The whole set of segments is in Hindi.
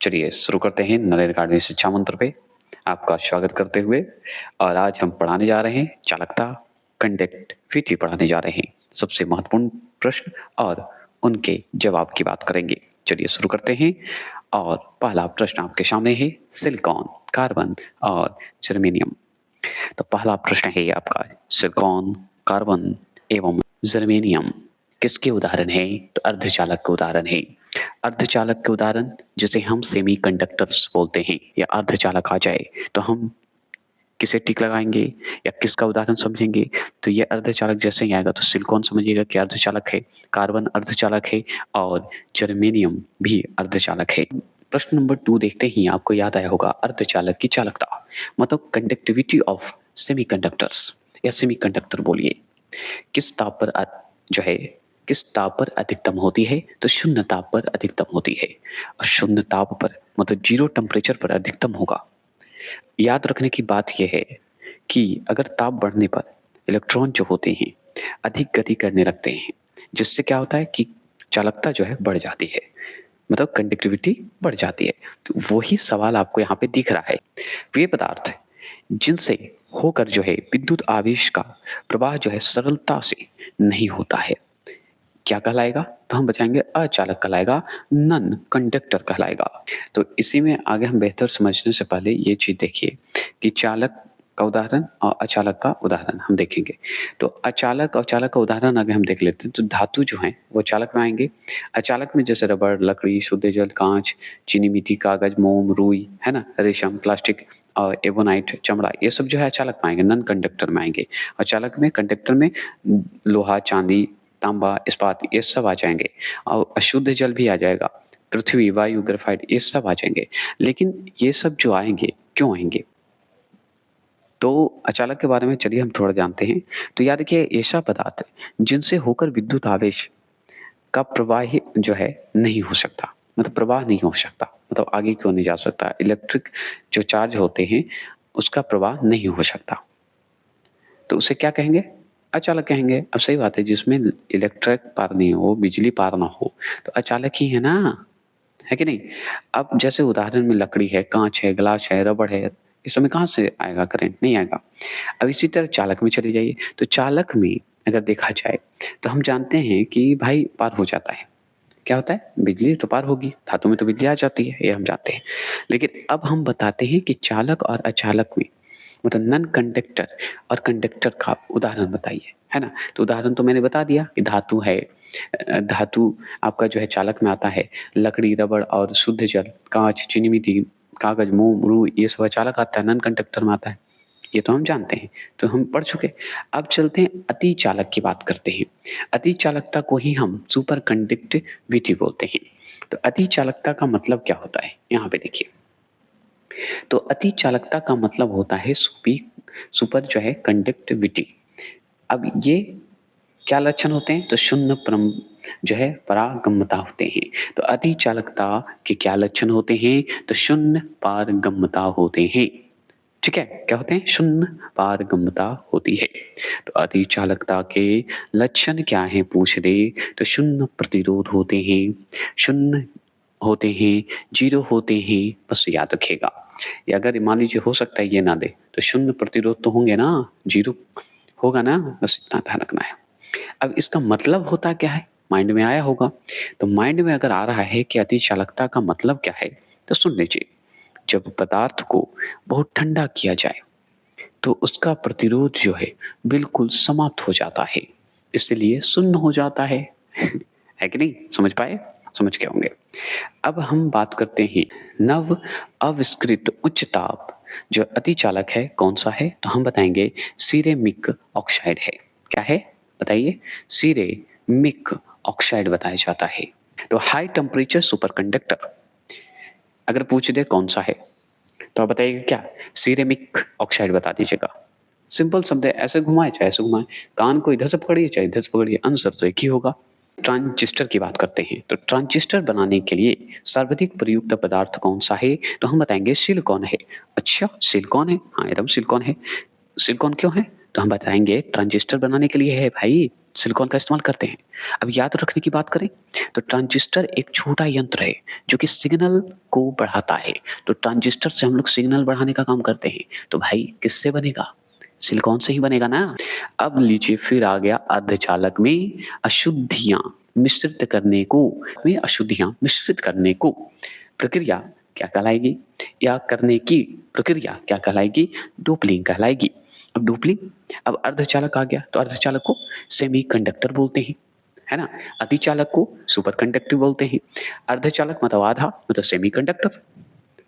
चलिए शुरू करते हैं नरेंद्र अकाडमी शिक्षा मंत्र पे आपका स्वागत करते हुए। और आज हम पढ़ाने जा रहे हैं चालकता, कंडक्टिविटी पढ़ाने जा रहे हैं। सबसे महत्वपूर्ण प्रश्न और उनके जवाब की बात करेंगे। चलिए शुरू करते हैं। और पहला प्रश्न आपके सामने है सिलिकॉन, कार्बन और जर्मेनियम। तो पहला प्रश्न है आपका, सिलिकॉन, कार्बन एवं जर्मेनियम किसके उदाहरण है? तो अर्धचालक के उदाहरण है। अर्धचालक के उदाहरण जिसे हम सेमीकंडक्टर्स बोलते हैं, या अर्धचालक आ जाए तो हम किसे टिक लगाएंगे या किसका उदाहरण समझेंगे? तो ये अर्धचालक जैसे ही आएगा तो सिलिकॉन समझिएगा कि अर्धचालक है, कार्बन अर्धचालक है और जर्मेनियम भी अर्धचालक है। प्रश्न नंबर 2 देखते ही आपको याद आया होगा अर्धचालक की चालकता, मतलब कंडक्टिविटी ऑफ सेमीकंडक्टर्स या सेमीकंडक्टर बोलिए, किस ताप पर जो है किस ताप पर अधिकतम होती है? तो शून्य ताप पर अधिकतम होती है। और शून्य ताप पर मतलब जीरो टेम्परेचर पर अधिकतम होगा। याद रखने की बात यह है कि अगर ताप बढ़ने पर इलेक्ट्रॉन जो होते हैं अधिक गति करने लगते हैं, जिससे क्या होता है कि चालकता जो है बढ़ जाती है, मतलब कंडक्टिविटी बढ़ जाती है। तो वही सवाल आपको यहाँ पे दिख रहा है। वे पदार्थ जिनसे होकर जो है विद्युत आवेश का प्रवाह जो है सरलता से नहीं होता है, क्या कहलाएगा? तो हम बताएंगे अचालक कहलाएगा, नन कंडक्टर कहलाएगा। तो इसी में आगे हम बेहतर समझने से पहले ये चीज देखिए कि चालक का उदाहरण और अचालक का उदाहरण हम देखेंगे। तो अचालक और चालक का उदाहरण अगर हम देख लेते हैं तो धातु जो है वो चालक में आएंगे। अचालक में जैसे रबड़, लकड़ी, शुद्ध जल, कांच, चीनी मिट्टी, कागज, मोम, रुई, है ना, रेशम, प्लास्टिक और एवोनाइट, चमड़ा, ये सब जो है अचालक में आएंगे, नन कंडक्टर में आएंगे। अचालक में, कंडक्टर में लोहा, चांदी, तांबा, इस्पात, ये सब आ जाएंगे। और अशुद्ध जल भी आ जाएगा, पृथ्वी, वायु, ग्रेफाइट, ये सब आ जाएंगे। लेकिन ये सब जो आएंगे क्यों आएंगे? तो अचालक के बारे में चलिए हम थोड़ा जानते हैं। तो याद रखिए, ऐसा पदार्थ जिनसे होकर विद्युत आवेश का प्रवाह ही जो है नहीं हो सकता, मतलब प्रवाह नहीं हो सकता, मतलब आगे क्यों नहीं जा सकता, इलेक्ट्रिक जो चार्ज होते हैं उसका प्रवाह नहीं हो सकता, तो उसे क्या कहेंगे? अचालक कहेंगे। अब सही बात है, जिसमें इलेक्ट्रिक पार नहीं हो, बिजली पार ना हो, तो अचालक ही है ना, है कि नहीं? अब जैसे उदाहरण में लकड़ी है, कांच है, ग्लास है, रबड़ है, इस समय कहाँ से आएगा करंट? नहीं आएगा। अब इसी तरह चालक में चले जाइए, तो चालक में अगर देखा जाए तो हम जानते हैं कि भाई पार हो जाता है। क्या होता है? बिजली तो पार होगी, धातु में तो बिजली आ जाती है, ये हम जानते हैं। लेकिन अब हम बताते हैं कि चालक और अचालक में, मतलब नन कंडक्टर और कंडक्टर का उदाहरण बताइए, है ना? तो उदाहरण तो मैंने बता दिया कि धातु है, धातु आपका जो है चालक में आता है, लकड़ी, रबड़ और शुद्ध जल, कांच, चीनी मिट्टी, कागज, मोम, रुई, ये सब चालक आता है, नन कंडक्टर में आता है। ये तो हम जानते हैं, तो हम पढ़ चुके। अब चलते हैं अति चालक की बात करते हैं। अति चालकता को ही हम सुपर कंडक्टिविटी बोलते हैं। तो अति चालकता का मतलब क्या होता है? यहाँ पे देखिए, तो अति चालकता का मतलब होता है सुपर जो है कंडक्टिविटी। अब ये क्या लक्षण होते हैं? तो शून्य परम जो है पारगम्यता होते हैं। तो अति चालकता के क्या लक्षण होते हैं? तो शून्य पारगम्यता होते हैं। ठीक है, क्या होते हैं? शून्य पारगम्यता होती है। तो अति चालकता के लक्षण क्या है पूछ रहे, तो शून्य प्रतिरोध होते हैं, शून्य होते हैं, जीरो होते हैं, बस याद रखिएगा। या अगर मान लीजिए हो सकता है ये ना दे, तो शून्य प्रतिरोध तो होंगे ना, जीरो होगा ना, बस इतना ध्यान रखना है। अब इसका मतलब होता क्या है? माइंड में आया होगा। तो माइंड में अगर आ रहा है कि अति चालकता का मतलब क्या है, तो सुन लीजिए। जब पदार्थ को बहुत ठंडा किया जाए तो उसका प्रतिरोध जो है बिल्कुल समाप्त हो जाता है, इसलिए शून्य हो जाता है। है कि नहीं? समझ पाए? समझ गए होंगे। अब हम बात करते हैं नव आविष्कृत उच्च ताप जो अतिचालक है, कौन सा है? तो हम बताएंगे सिरेमिक ऑक्साइड है। क्या है? बताइए। सिरेमिक ऑक्साइड बताया जाता है। तो हाई टेम्परेचर सुपर कंडक्टर अगर पूछ दे कौन सा है, तो आप बताइएगा क्या? सिरेमिक ऑक्साइड बता दीजिएगा। सिंपल शब्द है, ऐसे घुमाए चाहे ऐसे घुमाए, कान को इधर से पकड़िए चाहे इधर से पकड़िए, आंसर तो एक ही होगा। ट्रांजिस्टर की बात करते हैं, तो ट्रांजिस्टर बनाने के लिए सर्वाधिक प्रयुक्त पदार्थ कौन सा है? तो हम बताएंगे सिलिकॉन है। अच्छा, सिलिकॉन है? हाँ, एकदम सिलिकॉन है। सिलिकॉन क्यों है? तो हम बताएंगे ट्रांजिस्टर बनाने के लिए है भाई, सिलिकॉन का इस्तेमाल करते हैं। अब याद रखने की बात करें तो ट्रांजिस्टर एक छोटा यंत्र है जो कि सिग्नल को बढ़ाता है। तो ट्रांजिस्टर से हम लोग सिग्नल बढ़ाने का काम करते हैं। तो भाई किससे बनेगा? सिलिकॉन से ही बनेगा ना। अब लीजिए फिर आ गया अर्धचालक में अशुद्धियां मिश्रित करने को, प्रक्रिया क्या कहलाएगी, या करने की प्रक्रिया क्या कहलाएगी? डोपलिंग कहलाएगी। अब डोपलिंग, अब अर्धचालक आ गया तो अर्धचालक को सेमीकंडक्टर बोलते हैं, है ना। अतिचालक को सुपर कंडक्टर बोलते हैं। अर्धचालक मतलब आधा, मतलब सेमीकंडक्टर।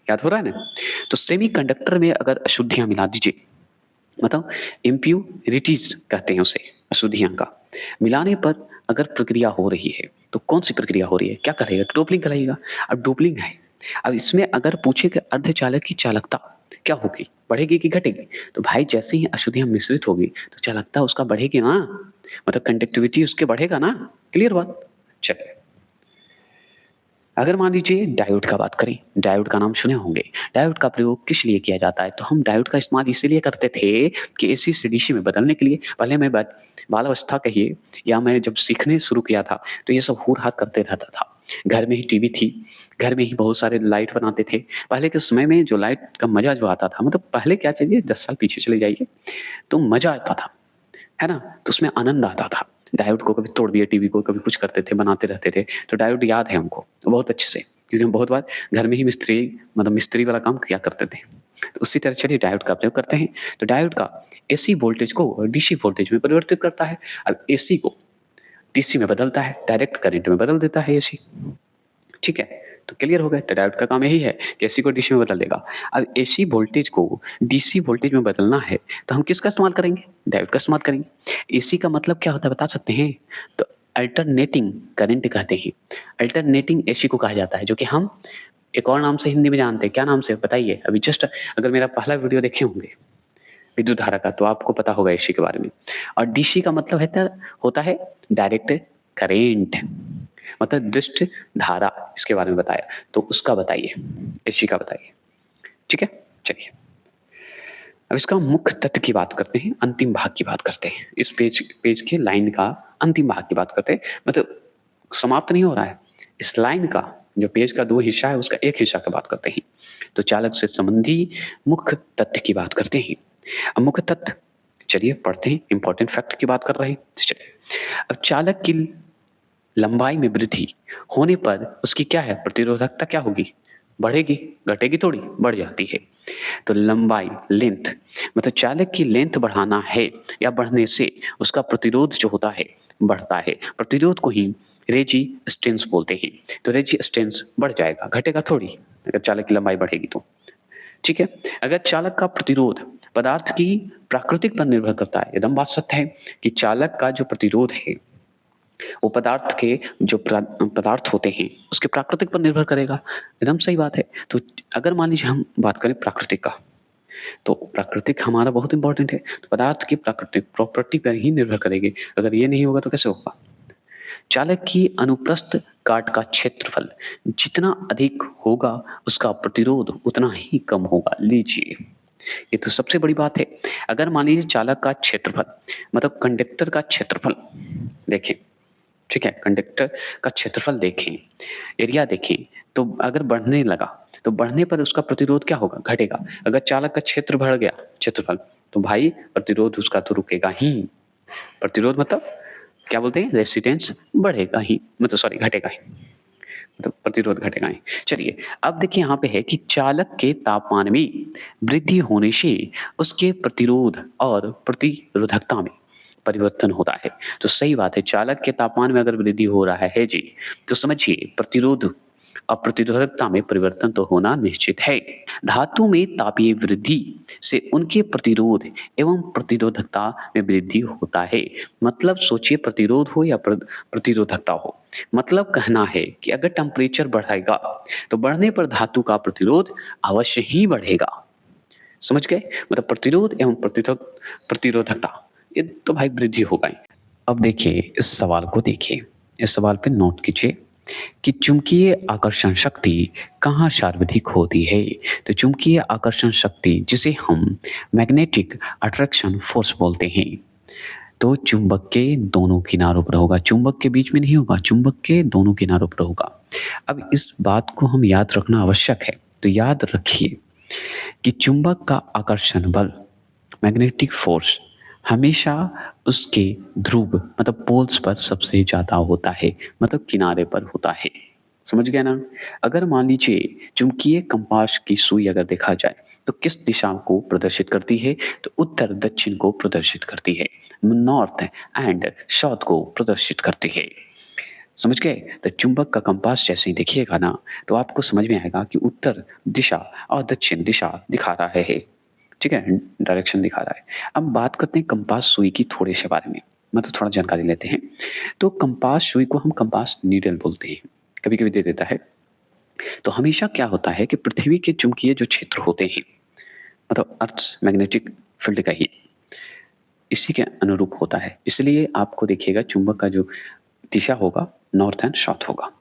याद हो रहा है ना। तो सेमीकंडक्टर में अगर अशुद्धियां मिला दीजिए, मतलब इम्प्यूरिटीज कहते हैं उसे, अशुद्धियां का मिलाने पर अगर प्रक्रिया हो रही है तो कौन सी प्रक्रिया हो रही है, क्या करेगा? डोपलिंग कहलाएगा। अब डोपलिंग है। अब इसमें अगर पूछे कि अर्धचालक की चालकता क्या होगी, बढ़ेगी कि घटेगी? तो भाई जैसे ही अशुद्धियां मिश्रित होगी तो चालकता उसका बढ़ेगी ना, मतलब कंडक्टिविटी उसके बढ़ेगा ना। क्लियर बात? चलिए अगर मान लीजिए डायोड का बात करें, डायोड का नाम सुने होंगे। डायोड का प्रयोग किस लिए किया जाता है? तो हम डायोड का इस्तेमाल इसीलिए करते थे कि एसी से डीसी में बदलने के लिए। पहले मैं बाल अवस्था कहिए या मैं जब सीखने शुरू किया था तो ये सब हुर-हात करते रहता था। घर में ही टीवी थी, घर में ही बहुत सारे लाइट बनाते थे। पहले के समय में जो लाइट का मज़ा जो आता था, मतलब पहले क्या चाहिए 10 साल पीछे चले जाइए, तो मज़ा आता था, है ना? तो उसमें आनंद आता था। डायोड को कभी तोड़ दिया, टीवी को कभी कुछ करते थे, बनाते रहते थे। तो डायोड याद है हमको बहुत अच्छे से, क्योंकि हम बहुत बार घर में ही मिस्त्री वाला काम किया करते थे। तो उसी तरह चलिए डायोड का प्रयोग करते हैं। तो डायोड का एसी वोल्टेज को डीसी वोल्टेज में परिवर्तित करता है। अब एसी को डीसी में बदलता है, डायरेक्ट करंट में बदल देता है एसी। ठीक है, तो क्लियर हो गया। तो डायोड का काम यही है कि एसी को डीसी में बदल देगा। अब एसी वोल्टेज को डीसी वोल्टेज में बदलना है तो हम किसका इस्तेमाल करेंगे? डायोड का इस्तेमाल करेंगे। एसी का मतलब क्या होता है बता सकते हैं? तो अल्टरनेटिंग करंट कहते हैं। अल्टरनेटिंग एसी को कहा जाता है, जो कि हम एक और नाम से हिंदी में जानते हैं। क्या नाम से बताइए? अभी जस्ट अगर मेरा पहला वीडियो देखे होंगे विद्युत धारा का तो आपको पता होगा एसी के बारे में। और डीसी का मतलब होता है डायरेक्ट करेंट, मतलब दृष्ट धारा, इसके बारे में बताया। तो उसका बताइए, एसी का बताइए। ठीक है, चलिए अब इसका मुख्य तत्व की बात करते हैं, अंतिम भाग की बात करते हैं। इस पेज के लाइन का अंतिम भाग की बात करते हैं, मतलब समाप्त नहीं हो रहा है। इस लाइन का जो पेज का 2 हिस्सा है उसका एक हिस्सा की बात करते हैं। तो चालक से संबंधी मुख्य तथ्य की बात करते हैं। अब मुख्य तथ्य चलिए पढ़ते हैं, इंपॉर्टेंट फैक्ट की बात कर रहे हैं। चलिए अब चालक की लंबाई में वृद्धि होने पर उसकी क्या है, प्रतिरोधकता क्या होगी? बढ़ेगी, घटेगी थोड़ी, बढ़ जाती है। तो लंबाई, लेंथ, मतलब चालक की लेंथ बढ़ाना है या बढ़ने से उसका प्रतिरोध जो होता है बढ़ता है। प्रतिरोध को ही रेजिस्टेंस बोलते हैं। तो रेजिस्टेंस बढ़ जाएगा, घटेगा थोड़ी, अगर चालक की लंबाई बढ़ेगी तो। ठीक है, अगर चालक का प्रतिरोध पदार्थ की प्राकृतिक पर निर्भर करता है, एकदम बात सत्य है कि चालक का जो प्रतिरोध है वो पदार्थ के जो पदार्थ होते हैं उसके प्राकृतिक पर निर्भर करेगा। एकदम सही बात है। तो अगर मान लीजिए हम बात करें प्राकृतिक का, तो प्राकृतिक हमारा बहुत इंपॉर्टेंट है। तो पदार्थ की प्राकृतिक प्रॉपर्टी पर ही निर्भर करेगी। अगर ये नहीं होगा तो कैसे होगा? चालक की अनुप्रस्थ काट का क्षेत्रफल जितना अधिक होगा उसका प्रतिरोध उतना ही कम होगा। लीजिए ये तो सबसे बड़ी बात है। अगर मान लीजिए चालक का क्षेत्रफल, मतलब कंडक्टर का क्षेत्रफल देखें, ठीक है, कंडक्टर का क्षेत्रफल देखें, एरिया देखें, तो अगर बढ़ने लगा तो बढ़ने पर उसका प्रतिरोध क्या होगा? घटेगा। अगर चालक का क्षेत्र बढ़ गया, क्षेत्रफल, तो भाई प्रतिरोध उसका तो रुकेगा ही। प्रतिरोध मतलब क्या बोलते हैं? रेजिस्टेंस बढ़ेगा ही, मतलब सॉरी घटेगा ही, मतलब प्रतिरोध घटेगा ही। चलिए अब देखिए यहाँ पे है कि चालक के तापमान में वृद्धि होने से उसके प्रतिरोध और प्रतिरोधकता में परिवर्तन होता है। तो सही बात है, चालक के तापमान में अगर वृद्धि हो रहा है जी, तो समझिए प्रतिरोध और प्रतिरोधकता में परिवर्तन तो होना निश्चित है। धातु में तापीय वृद्धि से उनके प्रतिरोध एवं प्रतिरोधकता में वृद्धि होता है। मतलब सोचिए, प्रतिरोध हो या प्रतिरोधकता हो, मतलब कहना है कि अगर टेम्परेचर बढ़ेगा तो बढ़ने पर धातु का प्रतिरोध अवश्य ही बढ़ेगा। समझ गए? मतलब प्रतिरोध एवं प्रतिरोधकता ये तो भाई वृद्धि होगा ही। अब देखिए इस सवाल को देखिए, इस सवाल पे नोट कीजिए कि चुंबकीय आकर्षण शक्ति कहाँ सर्वाधिक होती है। तो चुंबकीय आकर्षण शक्ति जिसे हम मैग्नेटिक अट्रैक्शन फोर्स बोलते हैं, तो चुंबक के दोनों किनारों पर होगा, चुंबक के बीच में नहीं होगा, चुंबक के दोनों किनारों पर होगा। अब इस बात को हम याद रखना आवश्यक है। तो याद रखिए कि चुंबक का आकर्षण बल, मैग्नेटिक फोर्स, हमेशा उसके ध्रुव मतलब पोल्स पर सबसे ज़्यादा होता है, मतलब किनारे पर होता है। समझ गया ना? अगर मान लीजिए चुंबकीय कंपास की सुई अगर देखा जाए तो किस दिशा को प्रदर्शित करती है? तो उत्तर दक्षिण को प्रदर्शित करती है, नॉर्थ एंड साउथ को प्रदर्शित करती है। समझ गए? तो चुंबक का कंपास जैसे ही देखिएगा ना तो आपको समझ में आएगा कि उत्तर दिशा और दक्षिण दिशा दिखा रहा है। ठीक है? डायरेक्शन दिखा रहा है। अब बात करते हैं कंपास सुई की थोड़े से बारे में, मतलब थोड़ा जानकारी लेते हैं। तो कंपास सुई को हम कंपास नीडल बोलते हैं, कभी-कभी दे देता है। तो हमेशा क्या होता है कि पृथ्वी के चुंबकीय जो क्षेत्र होते हैं, मतलब अर्थ्स मैग्नेटिक फील्ड का ही इसी के अनुरूप होता है। इसलिए आपको देखिएगा चुंबक का जो दिशा होगा नॉर्थ एंड साउथ होगा,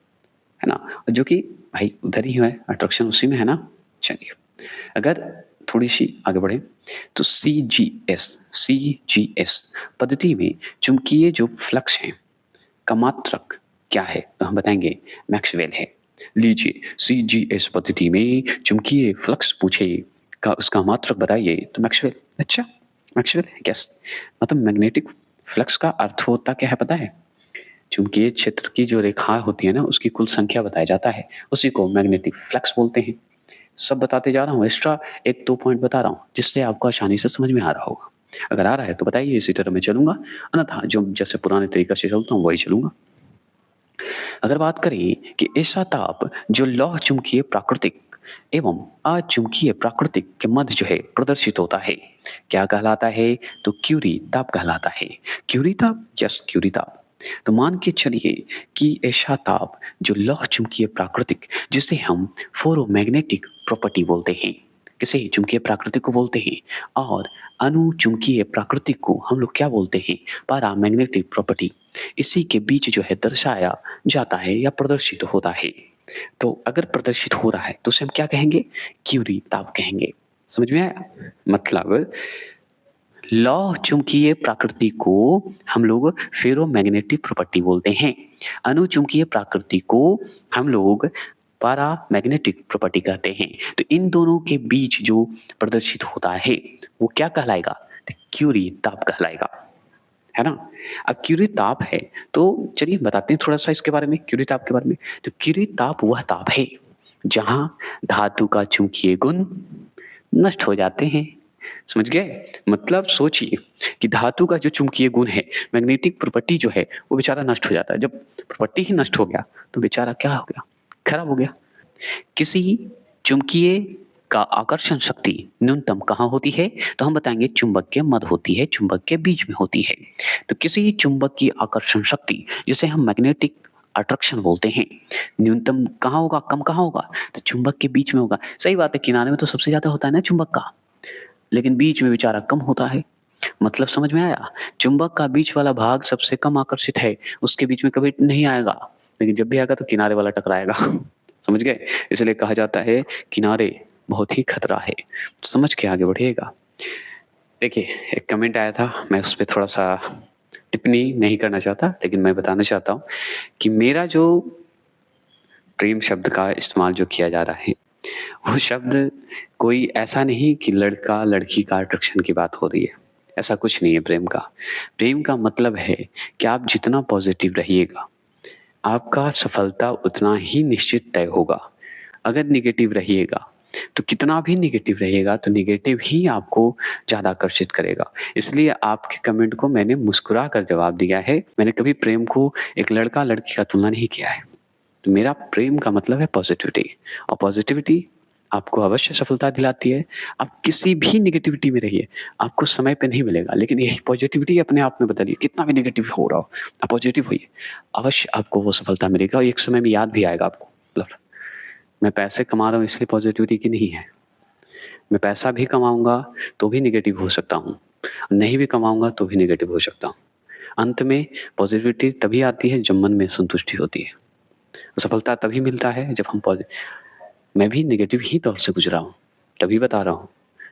है ना? और जो कि भाई उधर ही है, अट्रैक्शन उसी में है ना? चलिए, अगर थोड़ी-सी आगे बढ़ें तो सीजीएस पद्धति में चुंबकीय जो फ्लक्स हैं का मात्रक क्या है? तो हम बताएँगे मैक्सवेल है। लीजिए सीजीएस पद्धति में चुंबकीय फ्लक्स पूछे का उसका मात्रक बताइए तो मैक्सवेल। अच्छा, मैक्सवेल यस, मतलब मैग्नेटिक फ्लक्स का अर्थ होता क्या है पता है? चुंबकीय क्षेत्र की जो रेखा होती है ना उसकी कुल संख्या बताया जाता है, उसी को मैग्नेटिक फ्लक्स बोलते हैं। सब बताते जा रहा हूँ, एक्स्ट्रा 1-2 पॉइंट बता रहा हूँ जिससे आपको आसानी से समझ में आ रहा होगा। अगर आ रहा है तो बताइए, इसी तरह मैं चलूँगा, अन्यथा जो जैसे पुराने तरीके से चलता हूँ वही चलूँगा। अगर बात करें कि ऐसा ताप जो लौह चुंबकीय प्राकृतिक एवं अचुंबकीय प्राकृतिक के मध्य जो है प्रदर्शित होता है, क्या कहलाता है? तो क्यूरी ताप कहलाता है। क्यूरी ताप, यस क्यूरी ताप। तो मान के चलिए कि ऐसा ताप जो लौह चुंबकीय प्राकृतिक जिसे हम फेरोमैग्नेटिक प्रॉपर्टी बोलते हैं, किसे चुंबकीय प्राकृतिक को बोलते हैं, और अनुचुंबकीय प्राकृतिक को हम लोग क्या बोलते हैं? Paramagnetic property. इसी के बीच जो है दर्शाया जाता है या प्रदर्शित होता है। तो अगर प्रदर्शित हो रहा है तो उसे हम क्या कहेंगे? क्यूरी ताप कहेंगे। समझ में आया? मतलब लौह चुंबकीय प्रकृति को हम लोग फेरोमैग्नेटिक प्रॉपर्टी बोलते हैं। अनुचुंबकीय प्रकृति को हम लोग पैरामैग्नेटिक प्रॉपर्टी कहते हैं। तो इन दोनों के बीच जो प्रदर्शित होता है वो क्या कहलाएगा? तो क्यूरी ताप कहलाएगा, है ना? अब क्यूरी ताप है तो चलिए बताते हैं थोड़ा-सा इसके बारे में, क्यूरी ताप के बारे में। तो क्यूरी ताप वह ताप है जहाँ धातु का चुंबकीय गुण नष्ट हो जाते हैं। समझ गए? मतलब सोचिए कि धातु का जो चुंबकीय गुण है, मैग्नेटिक प्रॉपर्टी जो है, वो बेचारा नष्ट हो जाता है। जब प्रॉपर्टी ही नष्ट हो गया, तो बेचारा क्या हो गया? खराब हो गया। किसी चुंबकीय का आकर्षण शक्ति न्यूनतम कहाँ होती है? तो हम बताएँगे चुंबक के मध्य होती है, चुंबक के बीच में होती है। तो किसी चुंबक की आकर्षण शक्ति जिसे हम मैग्नेटिक अट्रैक्शन बोलते हैं, न्यूनतम कहाँ होगा, कम कहाँ होगा? तो चुंबक के बीच में होगा। सही बात है, किनारे में तो सबसे ज़्यादा होता है ना चुंबक का, लेकिन बीच में बेचारा कम होता है। मतलब समझ में आया? चुंबक का बीच वाला भाग सबसे कम आकर्षित है, उसके बीच में कभी नहीं आएगा, लेकिन जब भी आएगा तो किनारे वाला टकराएगा। समझ गए? इसलिए कहा जाता है किनारे बहुत ही खतरा है। समझ के आगे बढ़िएगा। देखिए, एक कमेंट आया था, मैं उस पे थोड़ा-सा टिप्पणी नहीं करना चाहता, लेकिन मैं बताना चाहता हूँ कि मेरा जो प्रेम शब्द का इस्तेमाल जो किया जा रहा है, वो शब्द कोई ऐसा नहीं कि लड़का-लड़की का अट्रैक्शन की बात हो रही है। ऐसा कुछ नहीं है प्रेम का। प्रेम का मतलब है कि आप जितना पॉज़िटिव रहिएगा, आपका सफलता उतना ही निश्चित तय होगा। अगर नेगेटिव रहिएगा, तो कितना भी नेगेटिव रहिएगा, तो नेगेटिव ही आपको ज़्यादा आकर्षित करेगा। इसलिए आपके कमेंट को मैंने मुस्कुरा कर जवाब दिया है। मैंने कभी प्रेम को एक लड़का-लड़की का तुलना नहीं किया है। तो मेरा प्रेम का मतलब है पॉज़िटिविटी, और पॉज़िटिविटी आपको अवश्य सफलता दिलाती है। आप किसी भी नेगेटिविटी में रहिए, आपको समय पे नहीं मिलेगा, लेकिन यही पॉज़िटिविटी अपने आप में बदलिए, कितना भी नेगेटिव हो रहा हो, आप पॉज़िटिव होइए, अवश्य आपको वो सफलता मिलेगा और एक समय में याद भी आएगा आपको। मतलब मैं पैसे कमा रहा हूँ इसलिए पॉज़िटिविटी की नहीं है। मैं पैसा भी कमाऊँगा तो भी नेगेटिव हो सकता हूँ, नहीं भी कमाऊँगा तो भी नेगेटिव हो सकता हूँ। अंत में पॉज़िटिविटी तभी आती है जब मन में संतुष्टि होती है। सफलता तभी मिलता है जब हम मैं भी नेगेटिव ही दौर से गुज़रा हूँ, तभी बता रहा हूँ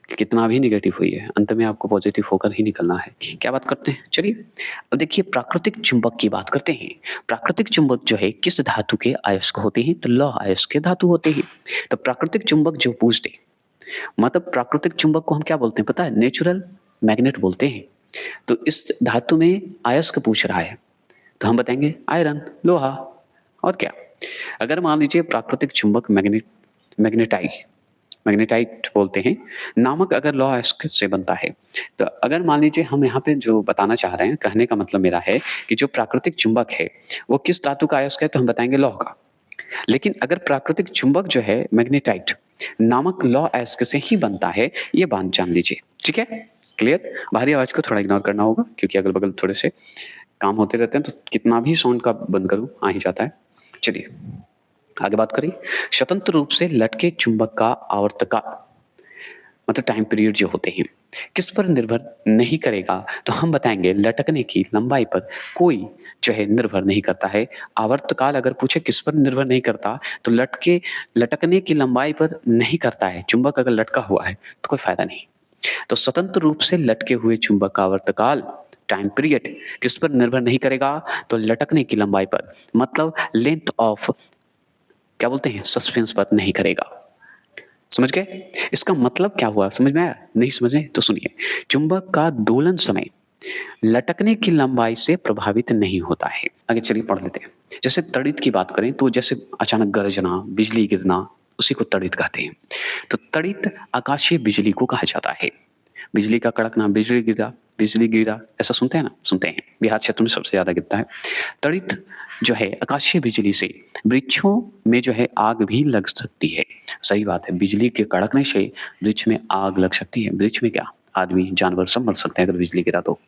कितना भी नेगेटिव हुई है, अंत में आपको पॉजिटिव होकर ही निकलना है। क्या बात करते हैं? चलिए, अब देखिए प्राकृतिक चुंबक की बात करते हैं। प्राकृतिक चुंबक जो है किस धातु के अयस्क होते हैं? तो लौह अयस्क के धातु होते हैं। तो प्राकृतिक चुंबक जो पूछते, मतलब प्राकृतिक चुंबक को हम क्या बोलते हैं पता है? नेचुरल मैग्नेट बोलते हैं। तो इस धातु में अयस्क पूछ रहा है, तो हम बताएंगे आयरन, लोहा। और क्या? अगर मान लीजिए प्राकृतिक चुंबक मैग्नेटाइट बोलते हैं नामक अगर लौह अयस्क से बनता है, तो अगर मान लीजिए हम यहाँ पे जो बताना चाह रहे हैं, कहने का मतलब मेरा है कि जो प्राकृतिक चुंबक है वो किस धातु का अयस्क है, तो हम बताएंगे लौह का। लेकिन अगर प्राकृतिक चुंबक जो है मैग्नेटाइट नामक लौह अयस्क से ही बनता है, ये बात जान लीजिए। ठीक है, क्लियर? बाहरी आवाज को थोड़ा इग्नोर करना होगा क्योंकि अगल बगल थोड़े से काम होते रहते हैं, तो कितना भी साउंड का बंद करूं आ ही जाता है। चलिए आगे बात करें। स्वतंत्र रूप से लटके चुंबक का आवर्तकाल, मतलब टाइम पीरियड जो होते हैं, किस पर निर्भर नहीं करेगा, तो हम बताएंगे लटकने की लंबाई पर कोई जो है निर्भर नहीं करता है। आवर्तकाल अगर पूछे किस पर निर्भर नहीं करता, तो लटकने की लंबाई पर नहीं करता है। चुंबक अगर लटका हुआ है तो कोई फायदा नहीं। तो स्वतंत्र रूप से लटके हुए चुंबक का आवर्तकाल टाइम पीरियड किस पर निर्भर नहीं करेगा, तो लटकने की लंबाई पर, मतलब लेंथ ऑफ क्या बोलते हैं सस्पेंस पर नहीं करेगा। समझ गए? इसका मतलब क्या हुआ, समझ में आया? नहीं समझे तो सुनिए। चुंबक का दोलन समय लटकने की लंबाई से प्रभावित नहीं होता है। आगे चलिए पढ़ लेते हैं। जैसे तड़ित की बात करें तो जैसे अचानक गरजना, बिजली गिरना, उसी को तड़ित कहते हैं। तो तड़ित आकाशीय बिजली को कहा जाता है। बिजली का कड़कना, बिजली गिरा, ऐसा सुनते हैं ना? सुनते हैं। बिहार क्षेत्र में सबसे ज्यादा गिरता है। तड़ित जो है आकाशीय बिजली से वृक्षों में जो है आग भी लग सकती है। सही बात है, बिजली के कड़कने से वृक्ष में आग लग सकती है। वृक्ष में क्या, आदमी जानवर सब मर सकते हैं अगर बिजली गिरा तो,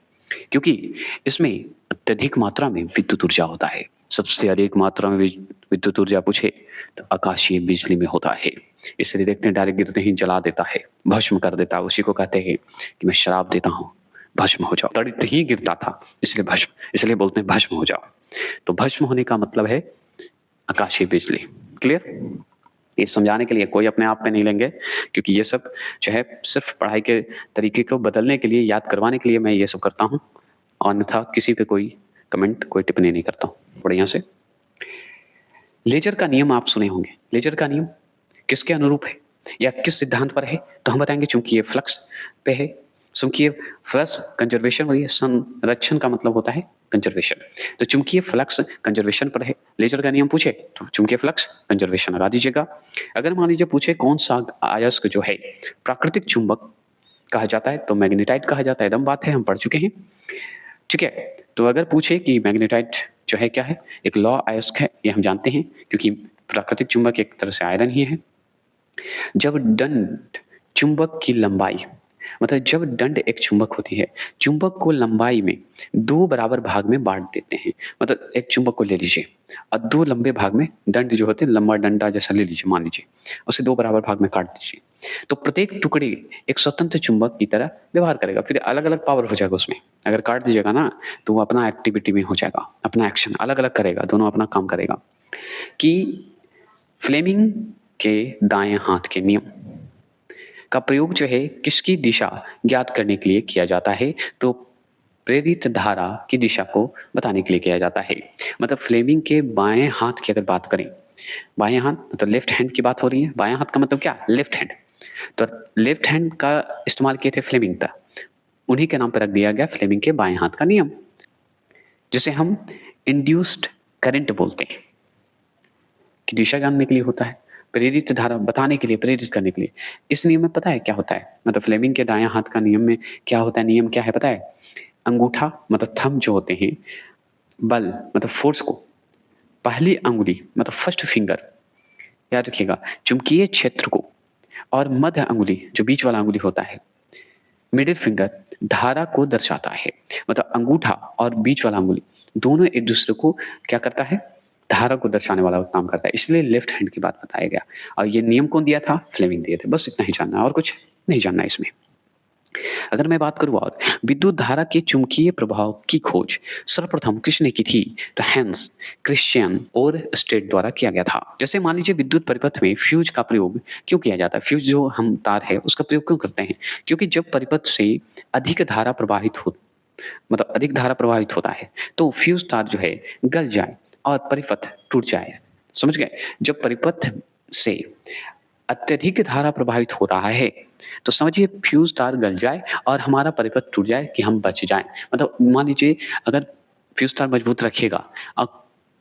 क्योंकि इसमें अत्यधिक मात्रा में विद्युत ऊर्जा होता है। सबसे अधिक मात्रा में विद्युत ऊर्जा पूछे तो आकाशीय बिजली में होता है। इसलिए देखते हैं डायरेक्ट गिरते ही जला देता है, भस्म कर देता है। उसी को कहते हैं कि मैं शराब देता हूँ, भस्म हो जाओ। तड़ित ही गिरता था इसलिए भस्म, इसलिए बोलते हैं भस्म हो जाओ। तो भस्म होने का मतलब है आकाशीय बिजली। क्लियर? ये समझाने के लिए कोई अपने आप पे नहीं लेंगे, क्योंकि ये सब जो है सिर्फ पढ़ाई के तरीके को बदलने के लिए, याद करवाने के लिए मैं ये सब करता हूँ। अन्यथा किसी पे कोई कमेंट, कोई टिप्पणी नहीं करता हूँ। बढ़िया से। लेजर का नियम आप सुने होंगे। लेजर का नियम किसके अनुरूप है या किस सिद्धांत पर है, तो हम बताएंगे चुंबकीय फ्लक्स पे है। चुंबकीय फ्लक्स कंजर्वेशन हो रही है, संरक्षण का मतलब होता है कंजर्वेशन। तो चुंबकीय फ्लक्स कंजर्वेशन पर है। लेजर का नियम पूछे तो चुंबकीय फ्लक्स कंजर्वेशन लगा दीजिएगा। अगर मान लीजिए पूछे कौन सा अयस्क जो है प्राकृतिक चुंबक कहा जाता है, तो मैग्नेटाइट कहा जाता है। एकदम बात है, हम पढ़ चुके हैं। ठीक है, तो अगर पूछे कि मैग्नेटाइट जो है क्या है, एक लौह अयस्क है, ये हम जानते हैं क्योंकि प्राकृतिक चुंबक एक तरह से आयरन ही है। जब दंड चुंबक की लंबाई, मतलब जब दंड एक चुंबक होती है, चुंबक को लंबाई में दो बराबर भाग में बांट देते हैं। मतलब एक चुंबक को ले लीजिए और दो लंबे भाग में, दंड जो होते हैं लंबा डंडा जैसा ले लीजिए, मान लीजिए, उसे दो बराबर भाग में काट दीजिए, तो प्रत्येक टुकड़े एक स्वतंत्र चुंबक की तरह व्यवहार करेगा। फिर अलग अलग पावर हो जाएगा उसमें। अगर काट दीजिएगा ना तो वो अपना एक्टिविटी में हो जाएगा, अपना एक्शन अलग अलग करेगा, दोनों अपना काम करेगा। कि फ्लेमिंग के दाएं हाथ के नियम का प्रयोग जो है किसकी दिशा ज्ञात करने के लिए किया जाता है, तो प्रेरित धारा की दिशा को बताने के लिए किया जाता है। मतलब फ्लेमिंग के बाएं हाथ की अगर बात करें, बाएं हाथ मतलब लेफ्ट हैंड की बात हो रही है। बाएं हाथ का मतलब क्या, लेफ्ट हैंड। तो लेफ्ट हैंड का इस्तेमाल किए थे फ्लेमिंग था, उन्हीं के नाम पर रख दिया गया फ्लेमिंग के बाएं हाथ का नियम, जिसे हम इंड्यूस्ड करंट बोलते हैं। कि दिशा जानने के लिए होता है, प्रेरित धारा बताने के लिए, प्रेरित करने के लिए। इस नियम में पता है क्या होता है, मतलब फ्लेमिंग के दाएं हाथ का नियम में क्या होता है, नियम क्या है पता है? अंगूठा मतलब थंब जो होते हैं, बल मतलब फोर्स को, पहली अंगुली मतलब फर्स्ट फिंगर, याद रखिएगा, चुंबकीय क्षेत्र को, और मध्य अंगुली जो बीच वाला अंगुली होता है, मिडिल फिंगर, धारा को दर्शाता है। मतलब अंगूठा और बीच वाला अंगुली दोनों एक दूसरे को क्या करता है, धारा को दर्शाने वाला काम करता है। इसलिए लेफ्ट हैंड की बात बताया गया। और ये नियम कौन दिया था, फ्लेमिंग दिए थे। बस इतना ही जानना है और कुछ नहीं जानना है इसमें। अगर मैं बात करूँ और विद्युत धारा के चुंबकीय प्रभाव की खोज सर्वप्रथम किसने की थी? तो हैंस क्रिश्चियन और स्टेट द्वारा किया गया था। जैसे मान लीजिए विद्युत परिपथ में फ्यूज़ का प्रयोग क्यों किया जाता है? फ्यूज़ जो हम तार है उसका प्रयोग क्यों करते हैं? क्योंकि जब परिपथ से अधिक धारा प्रवाहित हो मतलब अधिक धारा प्रवाहित होता है, तो फ्यूज़ तार जो है गल जाए और परिपथ टूट जाए। समझ गए? जब परिपथ से अत्यधिक धारा प्रवाहित हो रहा है, तो समझिए फ्यूज़ तार गल जाए और हमारा परिपथ टूट जाए कि हम बच जाएँ। मतलब मान लीजिए अगर फ्यूज़ तार मजबूत रखिएगा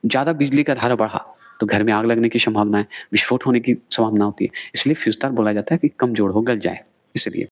ज़्यादा बिजली का धारा बढ़ा, तो घर में आग लगने की संभावना है, विस्फोट होने की संभावना होती है। इसलिए फ्यूज़ तार बोला जाता है कि कमज़ोर हो, गल जाए, इसलिए।